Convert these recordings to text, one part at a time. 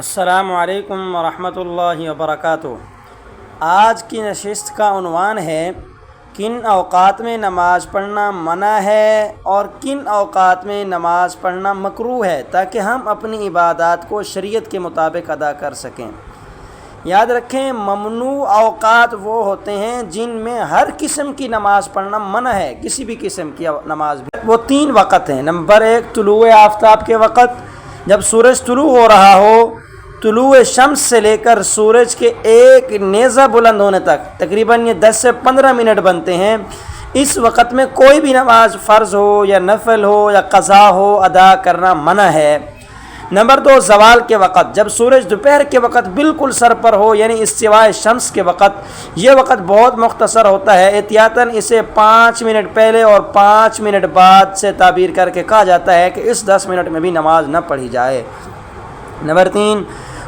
السلام علیکم ورحمۃ اللہ وبرکاتہ۔ آج کی نشست کا عنوان ہے کن اوقات میں نماز پڑھنا منع ہے اور کن اوقات میں نماز پڑھنا مکروہ ہے، تاکہ ہم اپنی عبادات کو شریعت کے مطابق ادا کر سکیں۔ یاد رکھیں، ممنوع اوقات وہ ہوتے ہیں جن میں ہر قسم کی نماز پڑھنا منع ہے، کسی بھی قسم کی نماز بھی۔ وہ 3 وقت ہیں۔ نمبر 1، طلوع آفتاب کے وقت، جب سورج طلوع ہو رہا ہو، طلوع شمس سے لے کر سورج کے ایک نیزہ بلند ہونے تک، تقریباً یہ 10 سے 15 منٹ بنتے ہیں۔ اس وقت میں کوئی بھی نماز فرض ہو یا نفل ہو یا قضا ہو ادا کرنا منع ہے۔ نمبر 2، زوال کے وقت، جب سورج دوپہر کے وقت بالکل سر پر ہو، یعنی استوائے شمس کے وقت۔ یہ وقت بہت مختصر ہوتا ہے، احتیاطاً اسے 5 منٹ پہلے اور 5 منٹ بعد سے تعبیر کر کے کہا جاتا ہے کہ اس 10 منٹ میں بھی نماز نہ پڑھی جائے۔ نمبر 3،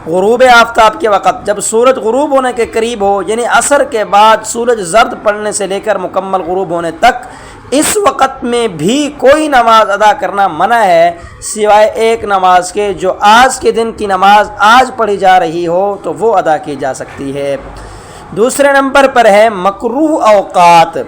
غروب آفتاب کے وقت، جب سورج غروب ہونے کے قریب ہو، یعنی عصر کے بعد سورج زرد پڑنے سے لے کر مکمل غروب ہونے تک، اس وقت میں بھی کوئی نماز ادا کرنا منع ہے، سوائے ایک نماز کے، جو آج کے دن کی نماز آج پڑھی جا رہی ہو تو وہ ادا کی جا سکتی ہے۔ دوسرے نمبر پر ہے مکروہ اوقات،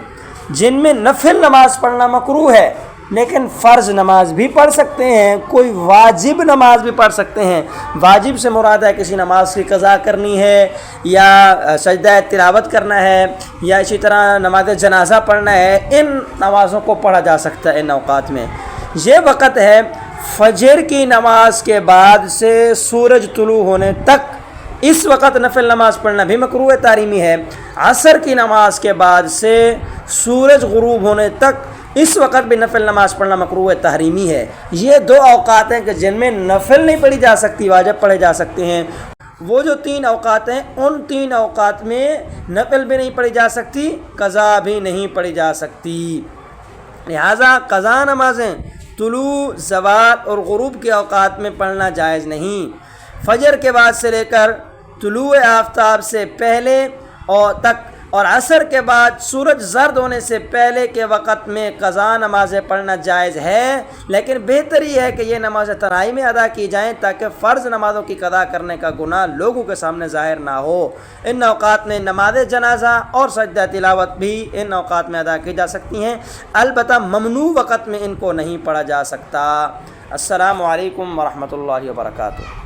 جن میں نفل نماز پڑھنا مکروہ ہے، لیکن فرض نماز بھی پڑھ سکتے ہیں، کوئی واجب نماز بھی پڑھ سکتے ہیں۔ واجب سے مراد ہے کسی نماز کی قضا کرنی ہے، یا سجدہ تلاوت کرنا ہے، یا اسی طرح نماز جنازہ پڑھنا ہے۔ ان نمازوں کو پڑھا جا سکتا ہے ان اوقات میں۔ یہ وقت ہے فجر کی نماز کے بعد سے سورج طلوع ہونے تک، اس وقت نفل نماز پڑھنا بھی مکروہ تحریمی ہے۔ عصر کی نماز کے بعد سے سورج غروب ہونے تک، اس وقت بھی نفل نماز پڑھنا مکروہ تحریمی ہے۔ یہ 2 اوقات ہیں کہ جن میں نفل نہیں پڑھی جا سکتی، واجب پڑھے جا سکتے ہیں۔ وہ جو 3 اوقات ہیں، ان 3 اوقات میں نفل بھی نہیں پڑھی جا سکتی، قضا بھی نہیں پڑھی جا سکتی۔ لہٰذا قضا نمازیں طلوع، زوال اور غروب کے اوقات میں پڑھنا جائز نہیں۔ فجر کے بعد سے لے کر طلوع آفتاب سے پہلے اور تک، اور عصر کے بعد سورج زرد ہونے سے پہلے کے وقت میں قضا نمازیں پڑھنا جائز ہے، لیکن بہتر یہ ہے کہ یہ نمازیں تنہائی میں ادا کی جائیں، تاکہ فرض نمازوں کی قضا کرنے کا گناہ لوگوں کے سامنے ظاہر نہ ہو۔ ان اوقات میں نماز جنازہ اور سجدہ تلاوت بھی ان اوقات میں ادا کی جا سکتی ہیں، البتہ ممنوع وقت میں ان کو نہیں پڑھا جا سکتا۔ السلام علیکم ورحمۃ اللہ وبرکاتہ۔